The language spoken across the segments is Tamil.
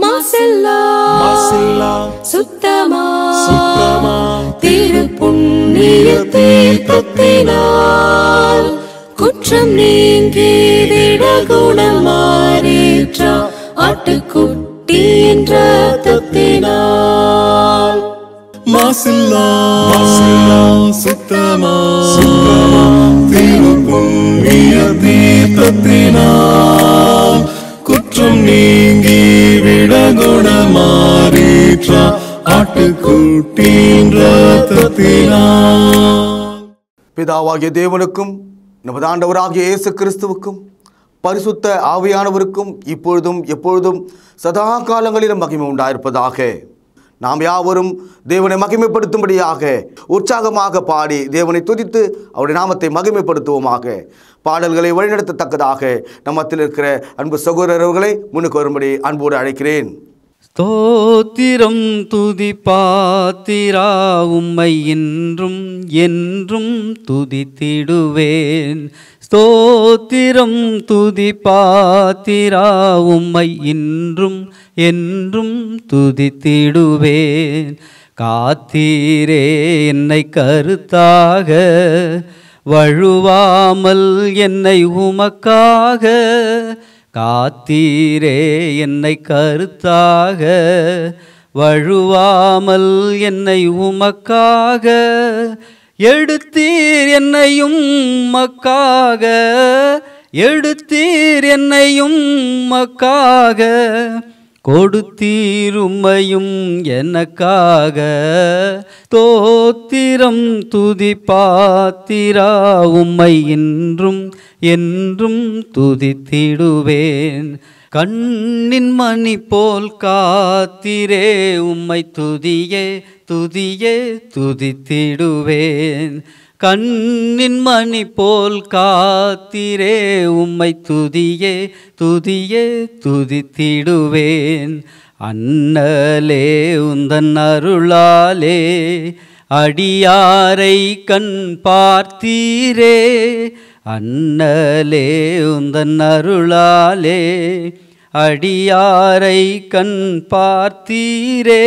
மாசில்லா சுத்தமா திருப்புண்ணிய தீர்த்தத்தினால் குற்றம் நீங்கி விடகுணம் மாறேற்ற ஆட்டுக்குட்டியின் இரத்தத்தினால். மாசில்லா சுத்தமா திருப்புண்ணிய தீர்த்தத்தினால் குற்றம் நீங்கி விடகுணமாறேற்ற ஆட்டுக்குட்டியின் இரத்தத்தினால். பிதாவாகிய தேவனுக்கும் நமது ஆண்டவராகிய இயேசு கிறிஸ்துவுக்கும் பரிசுத்த ஆவியானவருக்கும் இப்பொழுதும் எப்பொழுதும் சதா காலங்களிலும் மகிமை உண்டாயிருப்பதாக. நாம் யாவரும் தேவனை மகிமைப்படுத்தும்படியாக உற்சாகமாக பாடி தேவனை துதித்து அவருடைய நாமத்தை மகிமைப்படுத்துவோமாக. பாடல்களை வழிநடத்தத்தக்கதாக நம்மத்தில் இருக்கிற அன்பு சகோதரர்களை முன்னுக்கு வரும்படி அன்போடு அழைக்கிறேன். ஸ்தோத்திரம் துதி பாத்திரா உம்மை என்றும் என்றும் துதித்திடுவேன். ஸ்தோத்திரம் துதி பாத்திரா உம்மை இன்றும் என்றும் துதித்திடுவேன். காத்தீரே என்னை கருத்தாக வழுவாமல் என்னை உமக்காக. காத்தீரே என்னை கருத்தாக வழுவாமல் என்னை உமக்காக. எடுத்தீர் என்னையும் உமக்காக, எடுத்தீர் என்னையும் உமக்காக. கொடுத்தீர் உம்மையும் எனக்காக. ஸ்தோத்திரம் துதி பாத்திரா உம்மை இன்றும் என்றும் துதித்திடுவேன். கண்ணின் மணி போல் காத்திரே உம்மை துதியே துதியே துதித்திடுவேன். கண்ணின் மணி போல் காத்திரே உம்மை துதியே துதியே துதித்திடுவேன். அண்ணலே உந்தன் அருளாலே அடியாரை கண் பார்த்தீரே. அண்ணலே உந்தன் அருளாலே அடியாரை கண் பார்த்தீரே.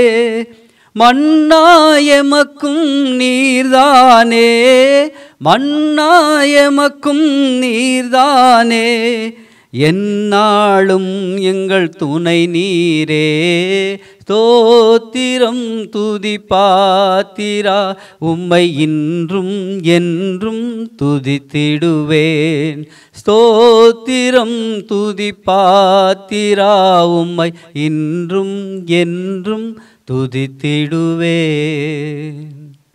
மன்னாயமக்கும் நீர்தானே, மன்னாயமக்கும் நீர்தானே. எந்நாளும் எங்கள் துணை நீரே. ஸ்தோத்திரம் துதி பாத்திரா உம்மை இன்றும் என்றும் துதித்திடுவேன். ஸ்தோத்திரம் துதி பாத்திரா உம்மை இன்றும் என்றும் துதித்திடுவேன்.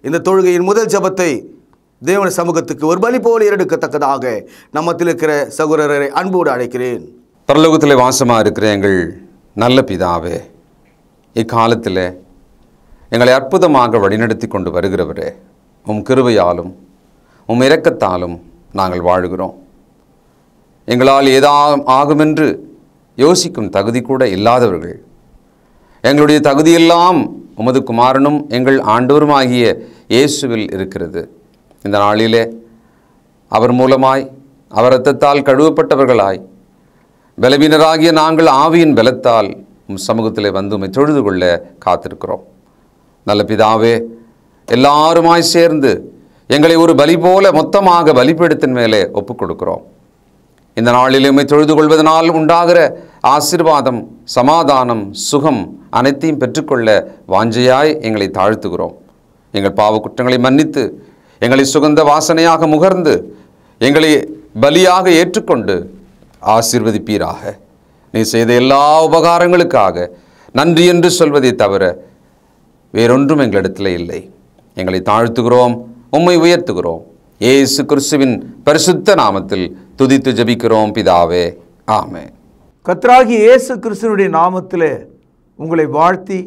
இந்த தொழுகையின் முதல் ஜெபத்தை தேவன சமூகத்துக்கு ஒரு பலி போல எடுக்கத்தக்கதாக நம்மத்தில் இருக்கிற சகோதரரை அன்போடு அழைக்கிறேன். பரலோகத்தில் வாசமாக இருக்கிற எங்கள் நல்ல பிதாவே, இக்காலத்தில் எங்களை அற்புதமாக வழிநடத்தி கொண்டு வருகிறவரே, உம் கிருபையாலும் உம் இரக்கத்தாலும் நாங்கள் வாழுகிறோம். எங்களால் ஆகுமென்று யோசிக்கும் தகுதி கூட இல்லாதவர்கள். எங்களுடைய தகுதியெல்லாம் உமது குமாரனும் எங்கள் ஆண்டவருமாகிய இயேசுவில் இருக்கிறது. இந்த நாளிலே அவர் மூலமாய் அவர் இரத்தத்தால் கழுவப்பட்டவர்களாய் பலவீனராகிய நாங்கள் ஆவியின் பலத்தால் உம் சமூகத்திலே வந்து உம்மை தொழுது கொள்ள காத்திருக்கிறோம். நல்ல பிதாவே, எல்லாருமாய் சேர்ந்து எங்களை ஒரு பலி போல மொத்தமாக பலிபீடத்தின் மேலே ஒப்புக் கொடுக்கிறோம். இந்த நாளில் உம்மை தொழுது கொள்வதனால் உண்டாகிற ஆசீர்வாதம், சமாதானம், சுகம் அனைத்தையும் பெற்றுக்கொள்ள வாஞ்சையாய் எங்களை தாழ்த்துகிறோம். எங்கள் பாவ குற்றங்களை மன்னித்து எங்களை சுகந்த வாசனையாக முகர்ந்து எங்களை பலியாக ஏற்றுக்கொண்டு ஆசீர்வதிப்பீராக. நீ செய்த எல்லா உபகாரங்களுக்காக நன்றி என்று சொல்வதை தவிர வேறொன்றும் எங்களிடத்தில் இல்லை. எங்களை தாழ்த்துகிறோம், உம்மை உயர்த்துகிறோம். இயேசு கிறிஸ்துவின் பரிசுத்த நாமத்தில் துதித்து ஜெபிக்கிறோம் பிதாவே, ஆமென். கர்த்தராகிய இயேசு கிறிஸ்துவினுடைய நாமத்திலே உங்களை வாழ்த்தி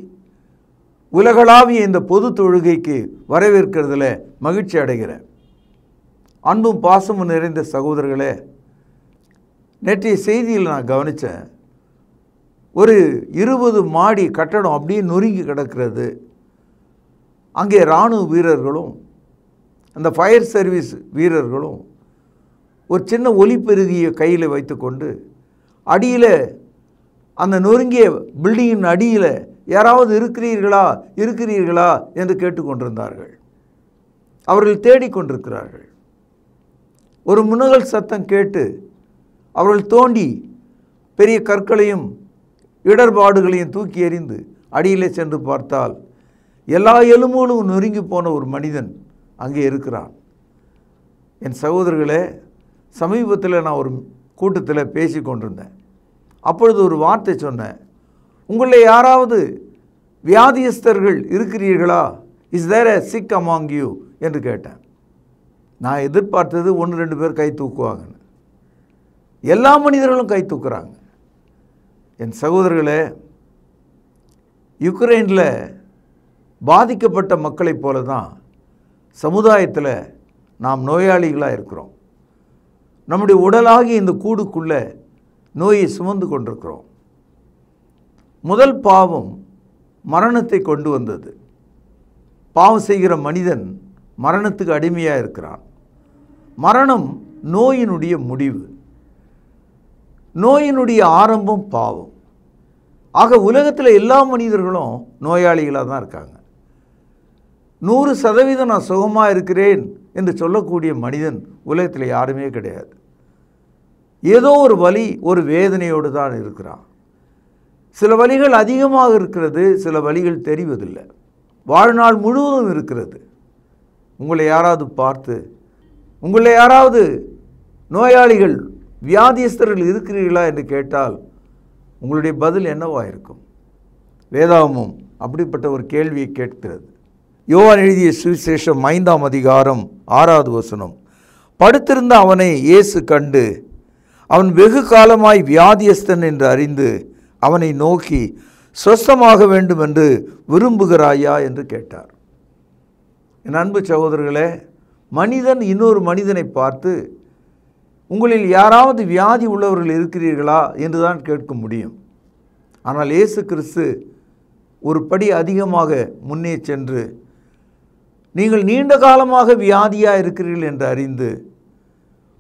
உலகளாவிய இந்த பொது தொழுகைக்கு வரவேற்கிறதுல மகிழ்ச்சி அடைகிறேன். அன்பும் பாசமும் நிறைந்த சகோதரர்களே, நேற்றைய செய்தியில் நான் கவனித்தேன், ஒரு 20 மாடி கட்டடம் அப்படியே நொறுங்கி கிடக்கிறது. அங்கே இராணுவ வீரர்களும் அந்த ஃபயர் சர்வீஸ் வீரர்களும் ஒரு சின்ன ஒலிபெருகியை கையில் வைத்துக்கொண்டு அடியில் அந்த நொறுங்கிய பில்டிங்கின் அடியில் யாராவது இருக்கிறீர்களா என்று கேட்டுக்கொண்டிருந்தார்கள். அவர்கள் தேடிக்கொண்டிருக்கிறார்கள். ஒரு முனகல் சத்தம் கேட்டு அவர்கள் தோண்டி பெரிய கற்களையும் இடர்பாடுகளையும் தூக்கி எறிந்து அடியிலே சென்று பார்த்தால் எல்லா எலும்புகளும் நொறுங்கி போன ஒரு மனிதன் அங்கே இருக்கிறான். என் சகோதரர்களே, சமீபத்தில் நான் ஒரு கூட்டத்தில் பேசி கொண்டிருந்தேன். அப்பொழுது ஒரு வார்த்தை சொன்னேன், உங்களில் யாராவது வியாதியஸ்தர்கள் இருக்கிறீர்களா? Is there a sick among you என்று கேட்டேன். நான் எதிர்பார்த்தது 1-2 பேர் கை தூக்குவாங்கன்னு. எல்லா மனிதர்களும் கை தூக்குறாங்க. என் சகோதரர்களே, யுக்ரைனில் பாதிக்கப்பட்ட மக்களைப் போல தான் சமுதாயத்தில் நாம் நோயாளிகளாக இருக்கிறோம். நம்முடைய உடலாகிய இந்த கூடுக்குள்ளே நோயை சுமந்து கொண்டிருக்கிறோம். முதல் பாவம் மரணத்தை கொண்டு வந்தது. பாவம் செய்கிற மனிதன் மரணத்துக்கு அடிமையாக இருக்கிறான். மரணம் நோயினுடைய முடிவு. நோயினுடைய ஆரம்பம் பாவம். ஆக உலகத்தில் எல்லா மனிதர்களும் நோயாளிகளாக தான் இருக்காங்க. 100% நான் சுகமாக இருக்கிறேன் என்று சொல்லக்கூடிய மனிதன் உலகத்தில் யாருமே கிடையாது. ஏதோ ஒரு வலி, ஒரு வேதனையோடு தான் இருக்கிறான். சில வலிகள் அதிகமாக இருக்கிறது, சில வலிகள் தெரிவதில்லை. வாழ்நாள் முழுவதும் இருக்கிறது. உங்களை யாராவது நோயாளிகள் வியாதியஸ்தர்கள் இருக்கிறீர்களா என்று கேட்டால் உங்களுடைய பதில் என்னவாக இருக்கும்? வேதாகமம் அப்படிப்பட்ட ஒரு கேள்வியை கேட்கிறது. யோவான் எழுதிய சுவிசேஷம் 5ஆம் அதிகாரம் 6வது வசனம். படுத்திருந்த அவனை இயேசு கண்டு அவன் வெகு காலமாய் வியாதியஸ்தன் என்று அறிந்து அவனை நோக்கி, சொஸ்தமாக வேண்டும் என்று விரும்புகிறாயா என்று கேட்டார். என் அன்பு சகோதரர்களே, மனிதன் இன்னொரு மனிதனை பார்த்து உங்களில் யாராவது வியாதி உள்ளவர்கள் இருக்கிறீர்களா என்று தான் கேட்க முடியும். ஆனால் இயேசு கிறிஸ்து ஒரு படி அதிகமாக முன்னே சென்று, நீங்கள் நீண்ட காலமாக வியாதியாக இருக்கிறீர்கள் என்று அறிந்து,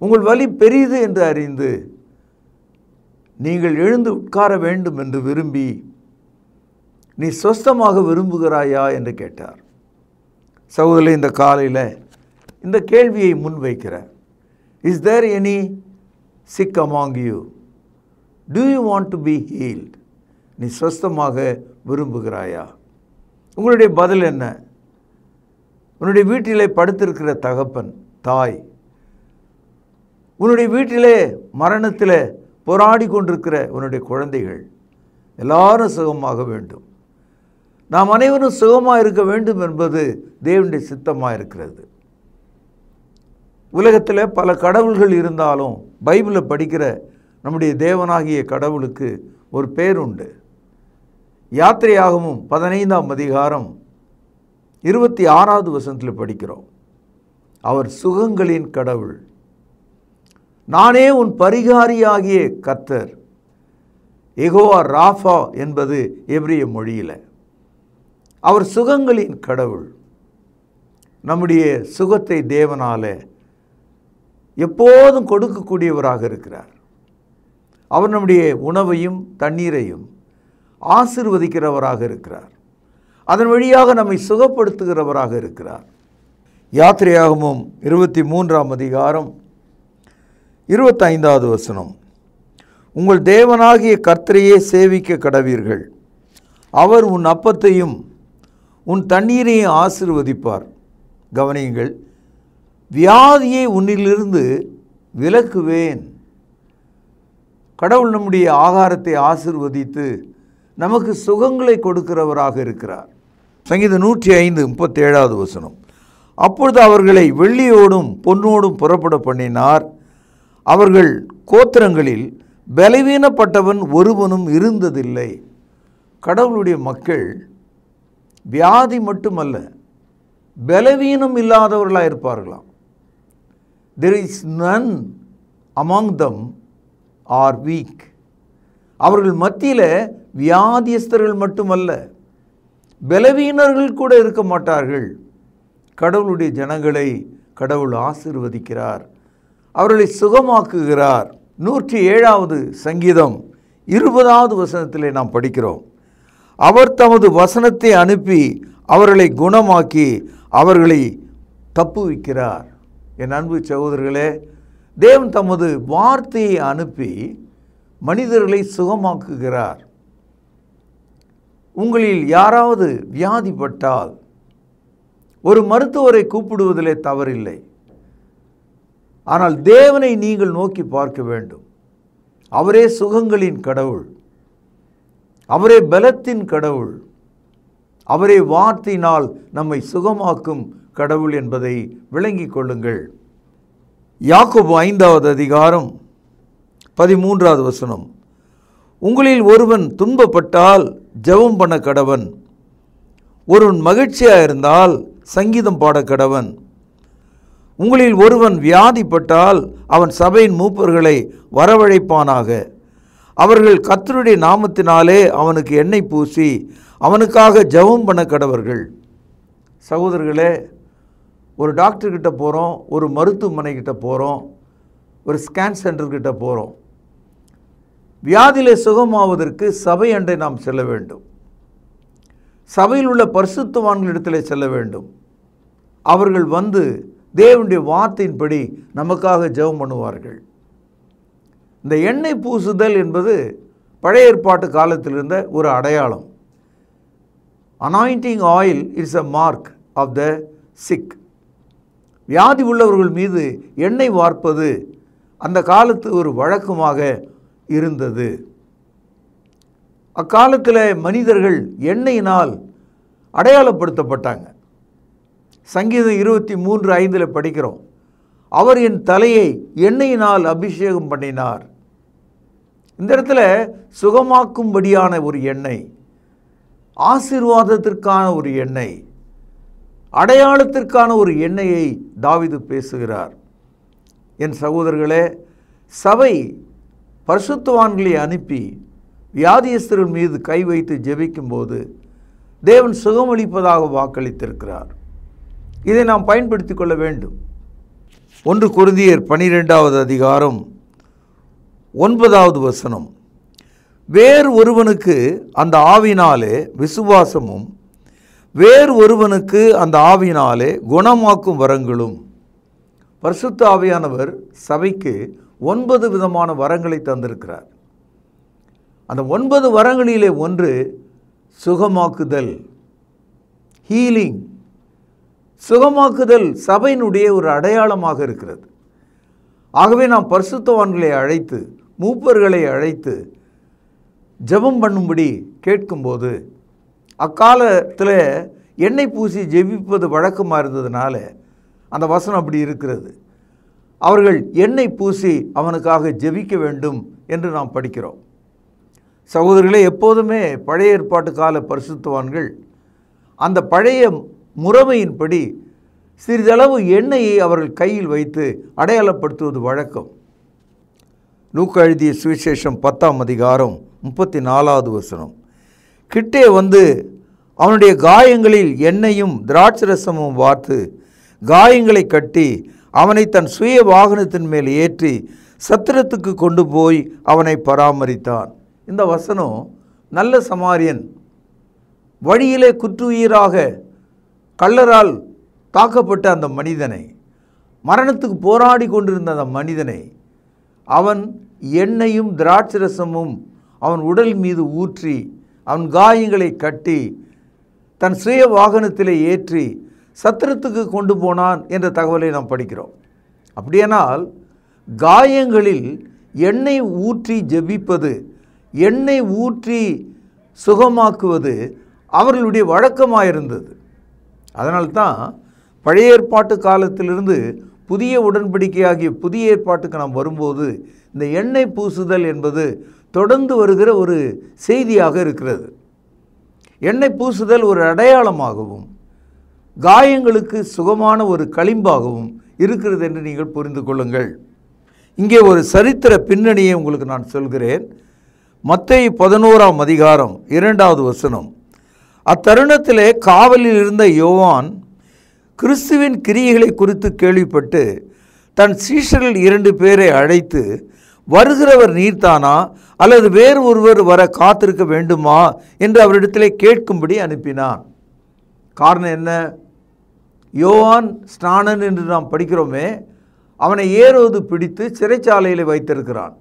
உங்கள் வலி பெரிது என்று அறிந்து, நீங்கள் எழுந்து உட்கார வேண்டும் என்று விரும்பி, நீ சொஸ்தமாக விரும்புகிறாயா என்று கேட்டார். சகோதரர்களே, இந்த காலையில் இந்த கேள்வியை முன்வைக்கிறேன். Is there any sick among you? Do you want to be healed? நீ சொஸ்தமாக விரும்புகிறாயா? உங்களுடைய பதில் என்ன? உன்னுடைய வீட்டிலே படுத்திருக்கிற தகப்பன், தாய், உன்னுடைய வீட்டிலே மரணத்தில் போராடி கொண்டிருக்கிற உன்னுடைய குழந்தைகள் எல்லாரும் சுகமாக வேண்டும். நாம் அனைவரும் சுகமாக இருக்க வேண்டும் என்பது தேவனுடைய சித்தமாக இருக்கிறது. உலகத்தில் பல கடவுள்கள் இருந்தாலும் பைபிளில் படிக்கிற நம்முடைய தேவனாகிய கடவுளுக்கு ஒரு பேர் உண்டு. யாத்திரையாகமும் 15ஆம் அதிகாரம் 26வது வசனத்தில் படிக்கிறோம், அவர் சுகங்களின் கடவுள், நானே உன் பரிகாரியாகிய கர்த்தர். யெகோவா ராஃபா என்பது எபிரிய மொழியில். அவர் சுகங்களின் கடவுள். நம்முடைய சுகத்தை தேவனால எப்போதும் கொடுக்கக்கூடியவராக இருக்கிறார். அவர் நம்முடைய உணவையும் தண்ணீரையும் ஆசீர்வதிக்கிறவராக இருக்கிறார். அதன் வழியாக நம்மை சுகப்படுத்துகிறவராக இருக்கிறார். யாத்திரையாகமும் 23ஆம் அதிகாரம் 25வது வசனம். உங்கள் தேவனாகிய கர்த்தரையே சேவிக்க கடவீர்கள். அவர் உன் அப்பத்தையும் உன் தண்ணீரையும் ஆசீர்வதிப்பார். கவனியுங்கள், வியாதியை உன்னிலிருந்து விலக்குவேன். கடவுள் நம்முடைய ஆகாரத்தை ஆசீர்வதித்து நமக்கு சுகங்களை கொடுக்கிறவராக இருக்கிறார். சங்கீதம் 105:37வது வசனம். அப்பொழுது அவர்களை வெள்ளியோடும் பொன்னோடும் புறப்பட பண்ணினார். அவர்கள் கோத்திரங்களில் பலவீனப்பட்டவன் ஒருவனும் இருந்ததில்லை. கடவுளுடைய மக்கள் வியாதி மட்டுமல்ல, பலவீனம் இல்லாதவர்களாக இருப்பார்களாம். There is none among them are weak. அவர்கள் மத்தியில் வியாதியஸ்தர்கள் மட்டுமல்ல, பலவீனர்கள் கூட இருக்க மாட்டார்கள். கடவுளுடைய ஜனங்களை கடவுள் ஆசீர்வதிக்கிறார், அவர்களை சுகமாக்குகிறார். 107வது சங்கீதம் 20வது வசனத்திலே நாம் படிக்கிறோம், அவர் தமது வசனத்தை அனுப்பி அவர்களை குணமாக்கி அவர்களை தப்புவிக்கிறார். என் அன்பு சகோதரர்களே, தேவன் தமது வார்த்தையை அனுப்பி மனிதர்களை சுகமாக்குகிறார். உங்களில் யாராவது வியாதிப்பட்டால் ஒரு மருத்துவரை கூப்பிடுவதிலே தவறில்லை. ஆனால் தேவனை நீங்கள் நோக்கி பார்க்க வேண்டும். அவரே சுகங்களின் கடவுள், அவரே பலத்தின் கடவுள், அவரே வார்த்தையினால் நம்மை சுகமாக்கும் கடவுள் என்பதை விளங்கிக் கொள்ளுங்கள். யாக்கோபு 5வது அதிகாரம் 13வது வசனம், உங்களில் ஒருவன் துன்பப்பட்டால் ஜெபம் பண்ண கடவன், ஒருவன் மகிழ்ச்சியாக இருந்தால் சங்கீதம் பாட கடவன். உங்களில் ஒருவன் வியாதிப்பட்டால் அவன் சபையின் மூப்பர்களை வரவழைப்பானாக, அவர்கள் கர்த்தருடைய நாமத்தினாலே அவனுக்கு எண்ணெய் பூசி அவனுக்காக ஜெபம் பண்ண கடவர்கள். சகோதரர்களே, ஒரு டாக்டர்கிட்ட போகிறோம், ஒரு மருத்துவமனைக்கிட்ட போகிறோம், ஒரு ஸ்கேன் சென்டர்கிட்ட போகிறோம். வியாதியிலே சுகமாவதற்கு சபை அண்டை நாம் செல்ல வேண்டும். சபையில் உள்ள பரிசுத்தவான்களிடத்தில் செல்ல வேண்டும். அவர்கள் வந்து தேவனுடைய வார்த்தையின்படி நமக்காக ஜெபம் பண்ணுவார்கள். இந்த எண்ணெய் பூசுதல் என்பது பழைய ஏற்பாட்டு காலத்தில் இருந்த ஒரு அடையாளம். Anointing oil is a mark of the sick. வியாதி உள்ளவர்கள் மீது எண்ணெய் வார்ப்பது அந்த காலத்து ஒரு வழக்கமாக இருந்தது. அக்காலத்தில் மனிதர்கள் எண்ணெயினால் அடையாளப்படுத்தப்பட்டாங்க. சங்கீதம் 23:5 படிக்கிறோம், அவர் என் தலையை எண்ணெயினால் அபிஷேகம் பண்ணினார். இந்த இடத்துல சுகமாக்கும்படியான ஒரு எண்ணெய், ஆசீர்வாதத்திற்கான ஒரு எண்ணெய், அடையாளத்திற்கான ஒரு எண்ணெயை தாவீது பேசுகிறார். என் சகோதரர்களே, சபை பரிசுத்தவான்களை அனுப்பி வியாதியஸ்தர்கள் மீது கை வைத்து ஜெபிக்கும்போது தேவன் சுகமளிப்பதாக வாக்களித்திருக்கிறார். இதை நாம் பயன்படுத்தி கொள்ள வேண்டும். 1 கொரிந்தியர் 12வது அதிகாரம் 9வது வசனம், வேறு ஒருவனுக்கு அந்த ஆவியினாலே விசுவாசமும் வேறு ஒருவனுக்கு அந்த ஆவியினாலே குணமாக்கும் வரங்களும். பரிசுத்த ஆவியானவர் சபைக்கு 9 விதமான வரங்களை தந்திருக்கிறார். அந்த 9 வரங்களிலே ஒன்று சுகமாக்குதல், ஹீலிங். சுகமாக்குதல் சபையினுடைய ஒரு அடையாளமாக இருக்கிறது. ஆகவே நாம் பரிசுத்தவான்களை அழைத்து மூப்பர்களை அழைத்து ஜெபம் பண்ணும்படி கேட்கும்போது, அக்காலத்தில் எண்ணெய் பூசி ஜெபிப்பது வழக்கமாக இருந்ததுனால அந்த வசனம் அப்படி இருக்கிறது. அவர்கள் எண்ணெய் பூசி அவனுக்காக ஜெபிக்க வேண்டும் என்று நாம் படிக்கிறோம். சகோதரர்களே, எப்போதுமே பழைய ஏற்பாட்டு கால பரிசுத்தவான்கள் அந்த பழைய முறைமையின்படி சிறிதளவு எண்ணெயை அவர்கள் கையில் வைத்து அடையாளப்படுத்துவது வழக்கம். லூக்கா எழுதிய சுவிசேஷம் 10ஆம் அதிகாரம் 34வது வசனம், கிட்டே வந்து அவனுடைய காயங்களில் எண்ணெயும் திராட்சரசமும் வார்த்து காயங்களை கட்டி அவனை தன் சுய வாகனத்தின் மேல் ஏற்றி சத்திரத்துக்கு கொண்டு போய் அவனை பராமரித்தான். இந்த வசனம் நல்ல சமாரியன் வழியிலே குற்றுயிராக கள்ளரால் தாக்கப்பட்ட அந்த மனிதனை, மரணத்துக்கு போராடி கொண்டிருந்த அந்த மனிதனை அவன் எண்ணெயும் திராட்சரசமும் அவன் உடல் மீது ஊற்றி அவன் காயங்களை கட்டி தன் சுய வாகனத்திலே ஏற்றி சத்திரத்துக்கு கொண்டு போனான் என்ற தகவலை நாம் படிக்கிறோம். அப்படியானால் காயங்களில் எண்ணெய் ஊற்றி ஜெபிப்பது, எண்ணெய் ஊற்றி சுகமாக்குவது அவர்களுடைய வழக்கமாக இருந்தது. அதனால்தான் பழைய ஏற்பாட்டு காலத்திலிருந்து புதிய உடன்படிக்கையாகிய புதிய ஏற்பாட்டுக்கு நாம் வரும்போது இந்த எண்ணெய் பூசுதல் என்பது தொடர்ந்து வருகிற ஒரு செய்தியாக இருக்கிறது. எண்ணெய் பூசுதல் ஒரு அடையாளமாகவும் காயங்களுக்கு சுகமான ஒரு களிம்பாகவும் இருக்கிறது என்று நீங்கள் புரிந்து கொள்ளுங்கள். இங்கே ஒரு சரித்திர பின்னணியை உங்களுக்கு நான் சொல்கிறேன். மத்தேயு 11ஆம் அதிகாரம் 2வது வசனம், அத்தருணத்திலே காவலில் இருந்த யோவான் கிறிஸ்துவின் கிரியைகளை குறித்து கேள்விப்பட்டு தன் சீஷர்கள் 2 பேரை அழைத்து வருகிறவர் நீர்தானா அல்லது வேறு ஒருவர் வர காத்திருக்க வேண்டுமா என்று அவரிடத்திலே கேட்கும்படி அனுப்பினான். காரணம் என்ன? யோவான் ஸ்நானன் என்று நாம் படிக்கிறோமே, அவனை ஏரோது பிடித்து சிறைச்சாலையில் வைத்திருக்கிறான்.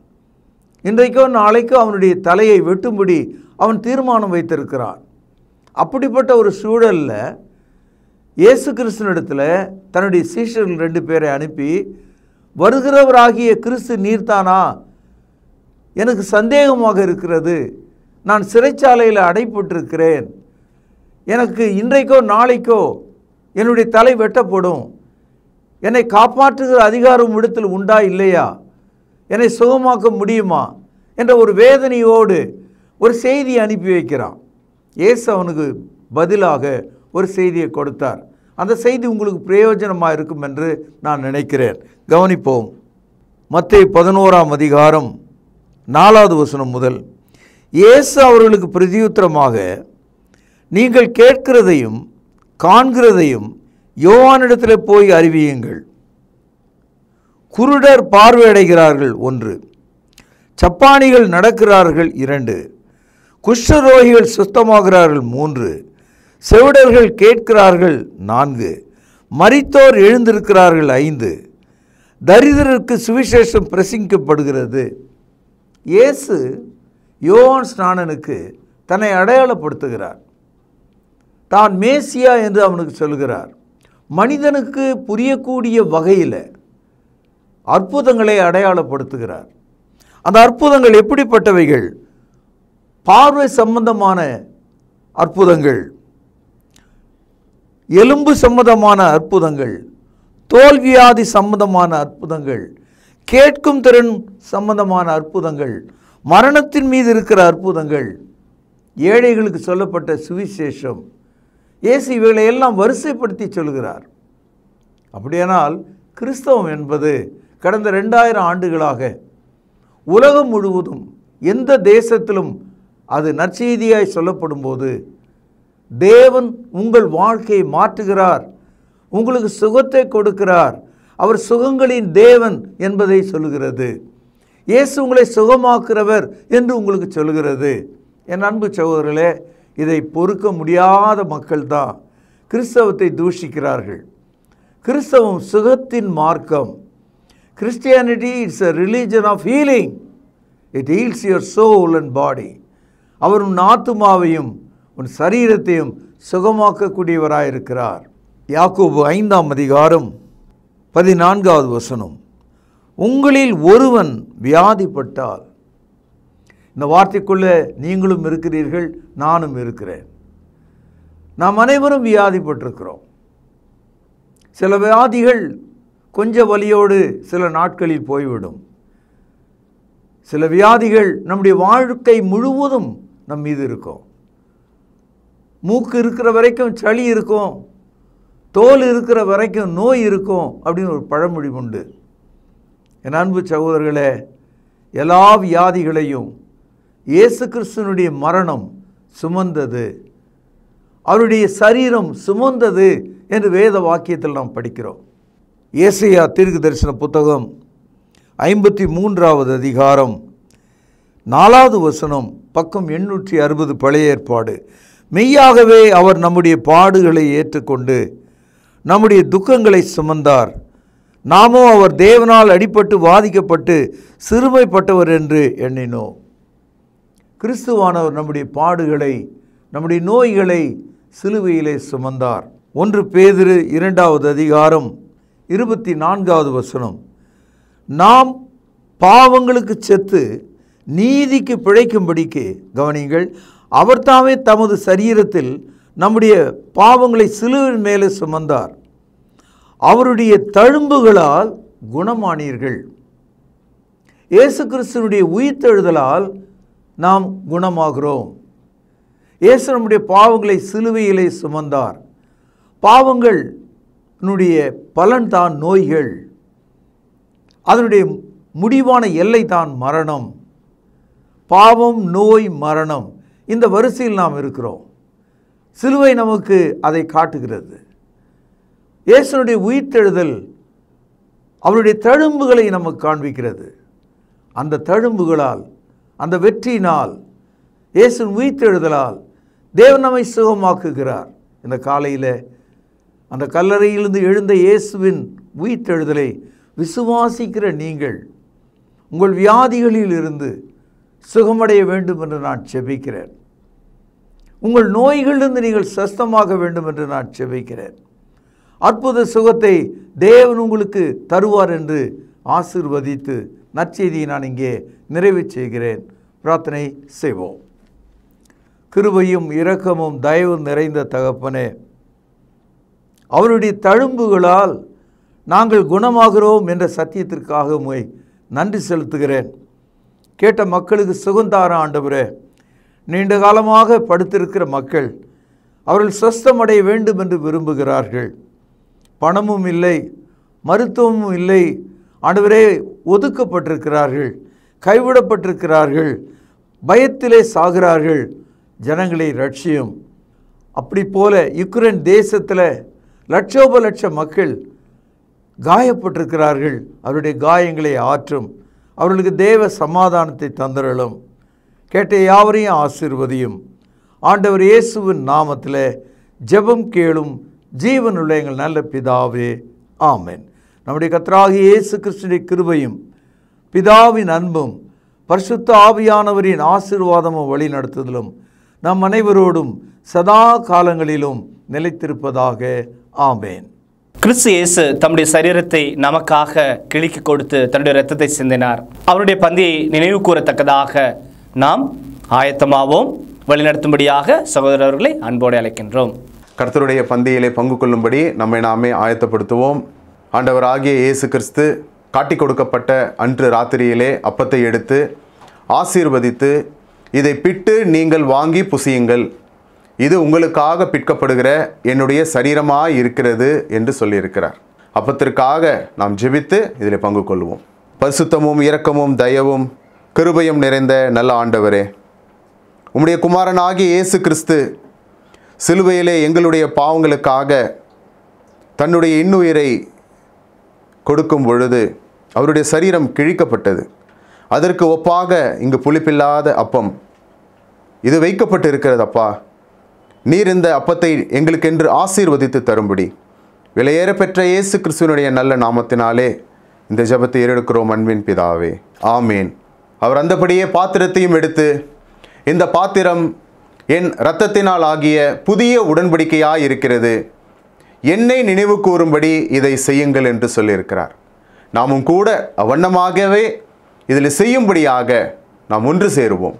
இன்றைக்கோ நாளைக்கோ அவனுடைய தலையை வெட்டும்படி அவன் தீர்மானம் வைத்திருக்கிறான். அப்படிப்பட்ட ஒரு சூழலில் இயேசு கிறிஸ்துவினிடத்தில் தன்னுடைய சீஷர்கள் 2 பேரை அனுப்பி, வருகிறவராகிய கிறிஸ்து நீர்தானா? எனக்கு சந்தேகமாக இருக்கிறது. நான் சிறைச்சாலையில் அடைப்பட்டிருக்கிறேன். எனக்கு இன்றைக்கோ நாளைக்கோ என்னுடைய தலை வெட்டப்படும். என்னை காப்பாற்றுகிற அதிகாரம் இடத்தில் உண்டா இல்லையா? என்னை சுகமாக்க முடியுமா என்ற ஒரு வேதனையோடு ஒரு செய்தியை அனுப்பி வைக்கிறான். இயேசு அவனுக்கு பதிலாக ஒரு செய்தியை கொடுத்தார். அந்த செய்தி உங்களுக்கு பிரயோஜனமாக இருக்கும் என்று நான் நினைக்கிறேன். கவனிப்போம். மத்தேயு 11ஆம் அதிகாரம் 4வது வசனம் முதல். இயேசு அவர்களுக்கு பிரதியுத்தரமாக, நீங்கள் கேட்கிறதையும் காண்கிறதையும் யோவானிடத்தில் போய் அறிவியுங்கள். குருடர் பார்வையடைகிறார்கள் 1, சப்பானிகள் நடக்கிறார்கள் 2, குஷ்டரோகிகள் சுத்தமாகிறார்கள் 3, செவிடர்கள் கேட்கிறார்கள் 4, மரித்தோர் எழுந்திருக்கிறார்கள் 5, தரித்திரருக்கு சுவிசேஷம் பிரசங்கிக்கப்படுகிறது. இயேசு யோவான் ஸ்நானனுக்கு தன்னை அடையாளப்படுத்துகிறார். தான் மேசியா என்று அவனுக்கு சொல்கிறார். மனிதனுக்கு புரியக்கூடிய வகையில் அற்புதங்களை அடையாளப்படுத்துகிறார். அந்த அற்புதங்கள் எப்படிப்பட்டவைகள்? பார்வை சம்பந்தமான அற்புதங்கள், எலும்பு சம்பந்தமான அற்புதங்கள், தோல்வியாதி சம்பந்தமான அற்புதங்கள், கேட்கும் திறன் சம்பந்தமான அற்புதங்கள், மரணத்தின் மீது இருக்கிற அற்புதங்கள், ஏழைகளுக்கு சொல்லப்பட்ட சுவிசேஷம். இயேசு இவைகளை எல்லாம் வரிசைப்படுத்தி சொல்கிறார். அப்படியானால் கிறிஸ்தவம் என்பது கடந்த 2000 ஆண்டுகளாக உலகம் முழுவதும் எந்த தேசத்திலும் அது நற்செய்தியாய் சொல்லப்படும் போது, தேவன் உங்கள் வாழ்க்கையை மாற்றுகிறார், உங்களுக்கு சுகத்தை கொடுக்கிறார், அவர் சுகங்களின் தேவன் என்பதை சொல்லுகிறது. இயேசு உங்களை சுகமாக்குறவர் என்று உங்களுக்கு சொல்லுகிறது. என் அன்பு சகோதரர்களே, இதை பொறுக்க முடியாத மக்கள் தான் கிறிஸ்தவத்தை தூஷிக்கிறார்கள். கிறிஸ்தவம் சுகத்தின் மார்க்கம். Christianity is a religion of healing. It heals your soul and body. அவர் உன் ஆத்துமாவையும் உன் சரீரத்தையும் சுகமாக்கக்கூடியவராயிருக்கிறார். யாக்கோபு 5ஆம் அதிகாரம் 14வது வசனம். உங்களில் ஒருவன் வியாதிப்பட்டால், இந்த வார்த்தைக்குள்ளே நீங்களும் இருக்கிறீர்கள், நானும் இருக்கிறேன். நாம் அனைவரும் வியாதிப்பட்டிருக்கிறோம். சில வியாதிகள் கொஞ்ச வலியோடு சில நாட்களில் போய்விடும். சில வியாதிகள் நம்முடைய வாழ்க்கை முழுவதும் நம் மீது இருக்கும். மூக்கு இருக்கிற வரைக்கும் சளி இருக்கும், தோல் இருக்கிற வரைக்கும் நோய் இருக்கும் அப்படின்னு ஒரு பழமொழி உண்டு. என் அன்பு சகோதரர்களே, எல்லா வியாதிகளையும் இயேசு கிறிஸ்துவினுடைய மரணம் சுமந்தது, அவருடைய சரீரம் சுமந்தது என்று வேத வாக்கியத்தில் நாம் படிக்கிறோம். ஏசாயா தீர்க்க தரிசன புத்தகம் 53வது அதிகாரம் 4வது வசனம், பக்கம் 860, பழைய ஏற்பாடு. மெய்யாகவே அவர் நம்முடைய பாடுகளை ஏற்றுக்கொண்டு நம்முடைய துக்கங்களை சுமந்தார், நாமோ அவர் தேவனால் அடிபட்டு வாதிக்கப்பட்டு சிறுமைப்பட்டவர் என்று எண்ணினோம். கிறிஸ்துவானவர் நம்முடைய பாடுகளை, நம்முடைய நோய்களை சிலுவையிலே சுமந்தார். 1 பேதுரு 2வது அதிகாரம் 24வது வசனம். நாம் பாவங்களுக்கு செத்து நீதிக்கு பிழைக்கும்படிக்கு, கவனிங்கள், அவர் தாமே தமது சரீரத்தில் நம்முடைய பாவங்களை சிலுவையின் மேலே சுமந்தார், அவருடைய தழும்புகளால் குணமானீர்கள். இயேசு கிறிஸ்துவினுடைய உயிர்த்தெழுதலால் நாம் குணமாகிறோம். இயேசு நம்முடைய பாவங்களை சிலுவையிலே சுமந்தார். பாவங்களுடைய பலன் தான் நோய்கள், அதனுடைய முடிவான எல்லை தான் மரணம். பாவம், நோய், மரணம், இந்த வரிசையில் நாம் இருக்கிறோம். சிலுவை நமக்கு அதை காட்டுகிறது. இயேசுனுடைய உயிர்த்தெழுதல் அவருடைய தழும்புகளை நமக்கு காண்பிக்கிறது. அந்த தழும்புகளால், அந்த வெற்றியினால், இயேசுவின் உயிர்த்தெழுதலால் தேவன் நம்மை சுகமாக்குகிறார். இந்த காலையில் அந்த கல்லறையிலிருந்து எழுந்த இயேசுவின் உயிர்த்தெழுதலை விசுவாசிக்கிற நீங்கள் உங்கள் வியாதிகளில் இருந்து சுகமடைய வேண்டும் என்று நான் செபிக்கிறேன். உங்கள் நோய்களிலிருந்து நீங்கள் சுஸ்தமாக வேண்டும் என்று நான் செபிக்கிறேன். அற்புத சுகத்தை தேவன் உங்களுக்கு தருவார் என்று ஆசீர்வதித்து நற்செய்தியை நான் இங்கே நிறைவு செய்கிறேன். பிரார்த்தனை செய்வோம். கிருபையும் இரக்கமும் தயவும் நிறைந்த தகப்பனே, அவருடைய தழும்புகளால் நாங்கள் குணமாகிறோம் என்ற சத்தியத்திற்காக உம்மை நன்றி செலுத்துகிறேன். கேட்ட மக்களுக்கு சுகந்தார ஆண்டவரே, நீண்ட காலமாக படுத்திருக்கிற மக்கள் அவர்கள் சுஸ்தமடைய வேண்டும் என்று விரும்புகிறார்கள். பணமும் இல்லை, மருத்துவமும் இல்லை ஆண்டவரே, ஒதுக்கப்பட்டிருக்கிறார்கள், கைவிடப்பட்டிருக்கிறார்கள், பயத்திலே சாகிறார்கள். ஜனங்களை ரட்சியும். அப்படி போல யுக்ரைன் தேசத்தில் லட்சோப லட்ச மக்கள் காயப்பட்டிருக்கிறார்கள். அவருடைய காயங்களை ஆற்றும். அவர்களுக்கு தேவ சமாதானத்தை தந்தரலும். கேட்ட யாவரையும் ஆசீர்வதியும். ஆண்டவர் இயேசுவின் நாமத்தில் ஜெபம் கேளும் ஜீவனுள்ள எங்கள் நல்ல பிதாவே, ஆமென். நம்முடைய கர்த்தராகிய இயேசு கிறிஸ்துவின் கிருபையும் பிதாவின் அன்பும் பரிசுத்த ஆவியானவரின் ஆசீர்வாதமும் வழி நடத்துதலும் நம் அனைவரோடும் சதா காலங்களிலும் நிலைத்திருப்பதாக. ஆமென். கிறிஸ்து இயேசு தம்முடைய சரீரத்தை நமக்காக கிழிக்கு கொடுத்து தன்னுடைய இரத்தத்தை சிந்தினார். அவருடைய பந்தியை நினைவு கூறத்தக்கதாக நாம் ஆயத்தமாவோம். வழிநடத்தும்படியாக சகோதரர்களை அன்போடு அழைக்கின்றோம். கர்த்தருடைய பந்தியிலே பங்கு கொள்ளும்படி நம்மை நாமே ஆயத்தப்படுத்துவோம். ஆண்டவராகிய இயேசு கிறிஸ்து காட்டி கொடுக்கப்பட்ட அன்று ராத்திரியிலே அப்பத்தை எடுத்து ஆசீர்வதித்து, இதை பிட்டு நீங்கள் வாங்கி புசியுங்கள், இது உங்களுக்காக பிற்கப்படுகிற என்னுடைய சரீரமாய் இருக்கிறது என்று சொல்லியிருக்கிறார். அப்பத்திற்காக நாம் ஜெபித்து இதில் பங்கு கொள்வோம். பரிசுத்தமும் இரக்கமும் தயவும் கிருபையும் நிறைந்த நல்ல ஆண்டவரே, உம்முடைய குமாரனாகிய இயேசு கிறிஸ்து சிலுவையிலே எங்களுடைய பாவங்களுக்காக தன்னுடைய இன்னுயிரை கொடுக்கும் பொழுது அவருடைய சரீரம் கிழிக்கப்பட்டது. அதற்கு ஒப்பாக இங்கு புளிப்பில்லாத அப்பம் இது வைக்கப்பட்டு இருக்கிறதப்பா. நீர் இந்த அப்பத்தை எங்களுக்கென்று ஆசீர்வதித்து தரும்படி விலையேற பெற்ற இயேசு கிறிஸ்துவனுடைய நல்ல நாமத்தினாலே இந்த ஜெபத்தை ஏறெடுக்கிறோம் அன்பின் பிதாவே, ஆமேன். அவர் அந்தபடியே பாத்திரத்தையும் எடுத்து, இந்த பாத்திரம் என் இரத்தத்தினால் ஆகிய புதிய உடன்படிக்கையாய் இருக்கிறது, என்னை நினைவு கூறும்படி இதை செய்யுங்கள் என்று சொல்லியிருக்கிறார். நாமும் கூட அவ்வண்ணமாகவே இதில் செய்யும்படியாக நாம் ஒன்று சேருவோம்.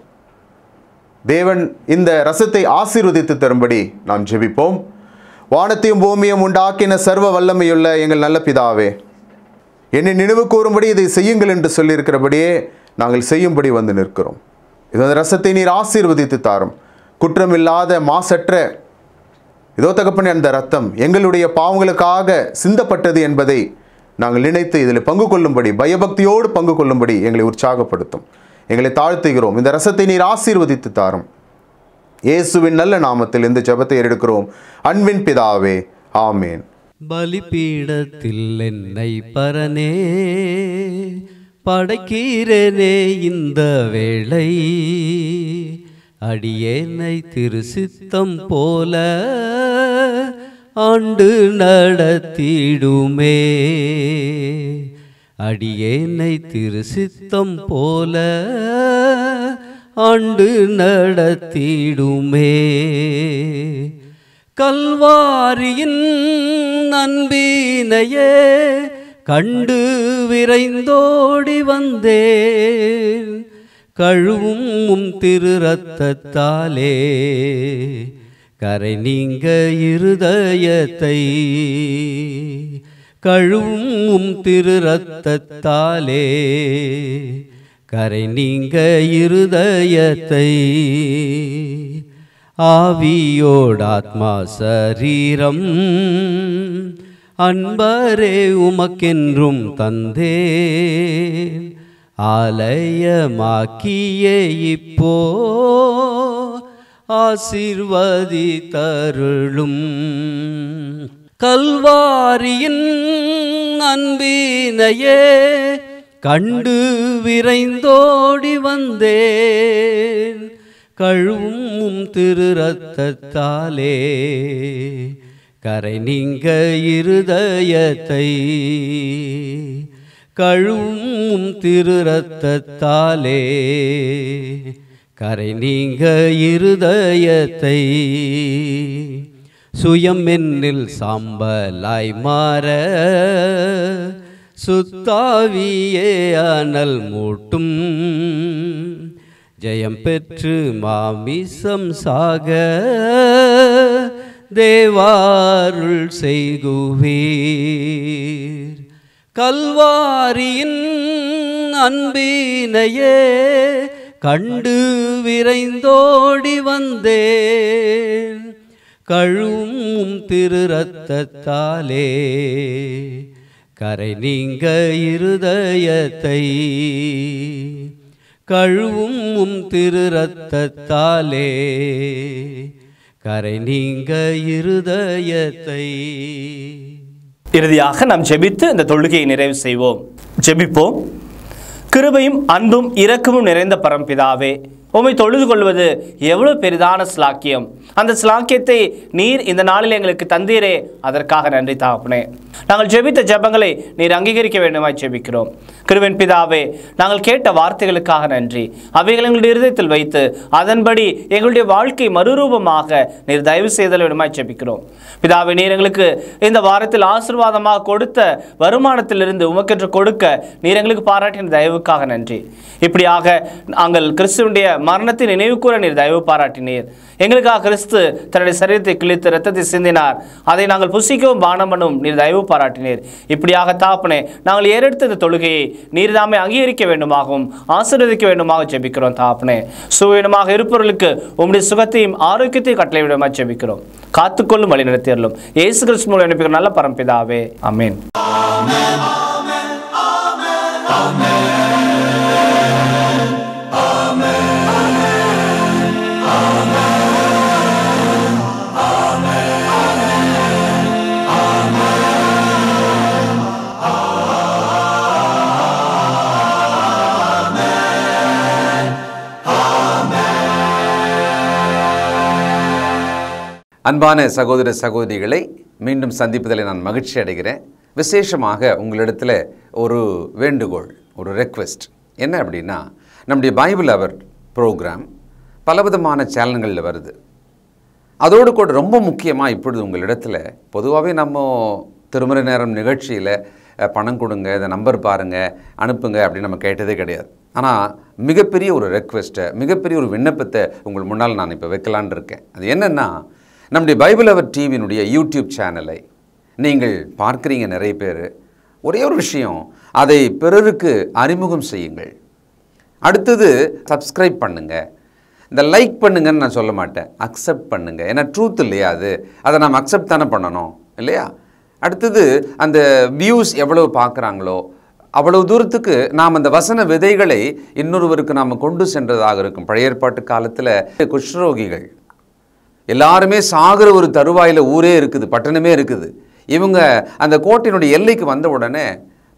தேவன் இந்த ரசத்தை ஆசீர்வதித்து தரும்படி நாம் ஜெபிப்போம். வானத்தையும் பூமியும் உண்டாக்கின சர்வ வல்லமையுள்ள எங்கள் நல்ல பிதாவே, என்னை நினைவு கூறும்படி இதை செய்யுங்கள் என்று சொல்லியிருக்கிறபடியே நாங்கள் செய்யும்படி வந்து நிற்கிறோம். இந்த ரசத்தை நீர் ஆசீர்வதித்து தாரும். குற்றமில்லாத மாசற்ற இதோ தகப்பனே, அந்த ரத்தம் எங்களுடைய பாவங்களுக்காக சிந்தப்பட்டது என்பதை நாங்கள் நினைத்து இதில் பங்கு கொள்ளும்படி, பயபக்தியோடு பங்கு கொள்ளும்படி எங்களை உற்சாகப்படுத்தும். எங்களை தாழ்த்துகிறோம். இந்த ரசத்தை நீர் ஆசீர்வதித்து தாரும். இயேசுவின் நல்ல நாமத்தில் இந்த ஜெபத்தை எடுக்கிறோம் அன்பின் பிதாவே, ஆமேன். பலிபீடத்தில் என்னை பரனே படைக்கிறேனே இந்த வேளை, அடியேனை திருசித்தம் போல ஆண்டு நடத்திடுமே, அடியேனை திருசித்தம் போல ஆண்டு நடத்திடுமே. கல்வாரியின் அன்பினையே கண்டு விரைந்தோடி வந்தேன், கழுவும் திரு ரத்தத்தாலே கரை நீங்க இருதயத்தை, கழுவும் திரு ரத்தத்தாலே கரை நீங்க இருதயத்தை, ஆவியோடாத்மா சரீரம் அன்பரே உமக்கென்றும் தந்தேன், ஆலயமாக்கியே இப்போ ஆசீர்வதித்தருளும். கல்வாரியின் அன்பினையே கண்டு விரைந்தோடி வந்தேன் கழுவும் திரு ரத்தத்தாலே கரை நீங்க இருதயத்தை கழுவும் திரு ரத்தத்தாலே கரை நீங்க இருதயத்தை சுயம் என்னில் சாம்பலாய் மாற சுத்தாவியே அனல் மூட்டும் ஜெயம் பெற்று மாமிசம் சாக தேவாருள் செய்குவீர் கல்வாரியின் அன்பினையே கண்டு விரைந்தோடி வந்தேன் கழுவும் திரு ரத்தத்தாலே கரை நீங்க இருதயத்தை கழுவும் திரு ரத்தத்தாலே கரை நீங்க இருதயத்தை. இறுதியாக நாம் ஜெபித்து இந்த தொழுகையை நிறைவு செய்வோம். ஜெபிப்போம். கிருபையும் அன்பும் இரக்கமும் நிறைந்த பரம்பிதாவே, உம்மை தொழுது கொள்வது எவ்வளவு பெரிதான ஸ்லாக்கியம். அந்த ஸ்லாக்கியத்தை நீர் இந்த நாளில் எங்களுக்கு தந்தீரே, அதற்காக நன்றி தகப்பனே. நாங்கள் ஜெபித்த ஜெபங்களை நீர் அங்கீகரிக்க வேண்டுமாய் ஜெபிக்கிறோம். கிருபையின் பிதாவே, நாங்கள் கேட்ட வார்த்தைகளுக்காக நன்றி. அவைகள் எங்களுடைய இருதயத்தில் வைத்து அதன்படி எங்களுடைய வாழ்க்கை மறுரூபமாக நீர் தயவு செய்தல் வேண்டுமாய் ஜெபிக்கிறோம். பிதாவே, நீர் எங்களுக்கு இந்த வாரத்தில் ஆசீர்வாதமாக கொடுத்த வருமானத்திலிருந்து உமக்கென்று கொடுக்க நீர் எங்களுக்கு பாராட்டின தயவுக்காக நன்றி. இப்படியாக நாங்கள் கிறிஸ்துவனுடைய மரணத்தை நினைவு கூற நீர் தயவு பாராட்டினீர். எங்களுக்காக கிறிஸ்து தன்னுடைய சரீரத்தை கிழித்து இரத்தத்தை சிந்தினார். அதை நாங்கள் புசிக்கவும் பானம் பண்ணவும் நீர் தயவு பாராட்டினீர். இப்படியாக தாப்பனே, நாங்கள் ஏறெடுத்த இந்த தொழுகையை நீர் தாமே அங்கீகரிக்க வேண்டுமாகவும் ஆசீர்வதிக்க வேண்டுமாக ஜெபிக்கிறோம். தாப்பனே, சுயமாக இருப்பவர்களுக்கு உம்முடைய சுகத்தையும் ஆரோக்கியத்தையும் கட்டளை விடமாக ஜெபிக்கிறோம். காத்துக்கொள்ளும் வழி நடத்தியறலும் இயேசு கிறிஸ்து மூலம் அனுப்பிக்கிற நல்ல பரம்பிதாவே, ஆமென். அன்பான சகோதர சகோதரிகளை மீண்டும் சந்திப்பதில் நான் மகிழ்ச்சி அடைகிறேன். விசேஷமாக உங்களிடத்தில் ஒரு வேண்டுகோள், ஒரு ரெக்வெஸ்ட் என்ன அப்படின்னா, நம்முடைய பைபிள் அவர் ப்ரோக்ராம் பலவிதமான சேனல்களில் வருது. அதோடு கூட ரொம்ப முக்கியமாக இப்பொழுது உங்களிடத்தில் பொதுவாகவே நம்ம திருமறை நேரம் நிகழ்ச்சியில் பணம் கொடுங்க, இந்த நம்பர் பாருங்கள், அனுப்புங்க அப்படின்னு நம்ம கேட்டதே கிடையாது. ஆனால் மிகப்பெரிய ஒரு ரெக்வெஸ்ட்டை, மிகப்பெரிய ஒரு விண்ணப்பத்தை உங்கள் முன்னால் நான் இப்போ வைக்கலான் இருக்கேன். அது என்னென்னா, நம்முடைய பைபிள் அவர் டிவியினுடைய யூடியூப் சேனலை நீங்கள் பார்க்குறீங்க நிறைய பேர். ஒரே ஒரு விஷயம், அதை பிறருக்கு அறிமுகம் செய்யுங்கள். அடுத்தது சப்ஸ்கிரைப் பண்ணுங்கள். இந்த லைக் பண்ணுங்கன்னு நான் சொல்ல மாட்டேன், அக்செப்ட் பண்ணுங்கள். ஏன்னா ட்ரூத் இல்லையா அது, அதை நாம் அக்செப்ட் தானே பண்ணணும் இல்லையா? அடுத்தது அந்த வியூஸ் எவ்வளவு பார்க்குறாங்களோ அவ்வளவு தூரத்துக்கு நாம் அந்த வசன விதைகளை இன்னொருவருக்கு நாம் கொண்டு சென்றதாக இருக்கும். பழைய ஏற்பாட்டு காலத்தில் குஷ்ரோகிகள் எல்லாருமே சாகிற ஒரு தருவாயில் ஊரே இருக்குது, பட்டணமே இருக்குது. இவங்க அந்த கோட்டையினுடைய எல்லைக்கு வந்த உடனே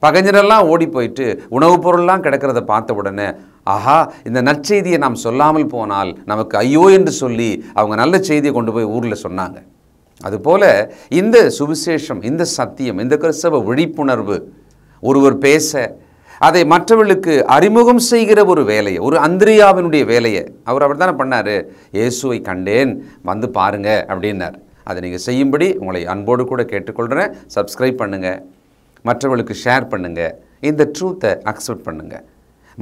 பகைஞரெல்லாம் ஓடி போயிட்டு உணவுப் பொருள்லாம் கிடக்கிறத பார்த்த உடனே, ஆஹா, இந்த நற்செய்தியை நாம் சொல்லாமல் போனால் நமக்கு ஐயோ என்று சொல்லி அவங்க நல்ல செய்தியை கொண்டு போய் ஊரில் சொன்னாங்க. அதுபோல் இந்த சுவிசேஷம், இந்த சத்தியம், இந்த கிறிஸ்தவ விழிப்புணர்வு ஒருவர் பேச அதை மற்றவர்களுக்கு அறிமுகம் செய்கிற ஒரு வேலையை, ஒரு அந்திரியாவினுடைய வேலையை அவர் தானே பண்ணார். இயேசுவை கண்டேன், வந்து பாருங்க அப்படின்னார். அதை நீங்கள் செய்யும்படி உங்களை அன்போடு கூட கேட்டுக்கொள்கிறேன். சப்ஸ்கிரைப் பண்ணுங்கள், மற்றவர்களுக்கு ஷேர் பண்ணுங்கள், இந்த ட்ரூத்தை அக்செப்ட் பண்ணுங்கள்.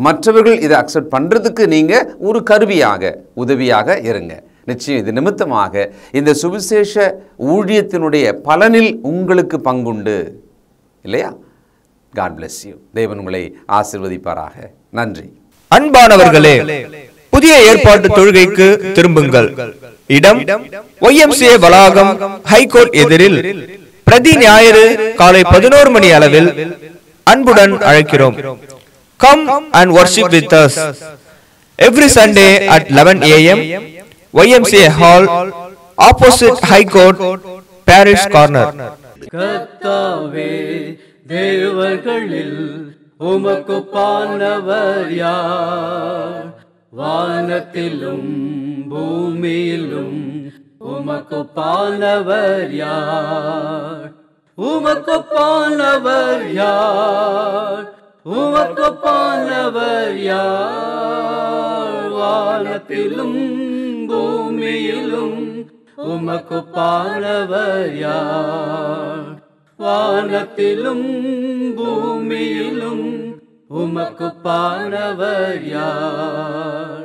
மற்றவர்கள் இதை அக்செப்ட் பண்ணுறதுக்கு நீங்கள் ஒரு கருவியாக, உதவியாக இருங்க. நிச்சயம் இது நிமித்தமாக இந்த சுவிசேஷ ஊழியத்தினுடைய பலனில் உங்களுக்கு பங்குண்டு இல்லையா? God bless you. தேவன் உங்களை ஆசீர்வதிப்பாராக. நன்றி. அன்பானவர்களே, புதிய ஏற்பாட்டு தொழுகைக்கு திரும்புங்கள். இடம் YMCA வளாகம், ஹைகோர்ட் எதிரில், பிரதி ஞாயிறு காலை 11 மணி அளவில் அன்புடன் அழைக்கிறோம். Come and worship with us every Sunday at 11 a.m. YMCA Hall, opposite High Court, Parish Corner. கர்த்தாவே, தேவர்களில் உமக்குப்பானவர் யார்? வானத்திலும் பூமியிலும் உமக்குப்பானவர் யார்? உமக்குப்பானவர் யார்? உமக்குப்பானவர் யார்? வானத்திலும் பூமியிலும் உமக்குப்பானவர் யார்? வானத்திலும் பூமியிலும் உமக்குப்பானவர் யார்?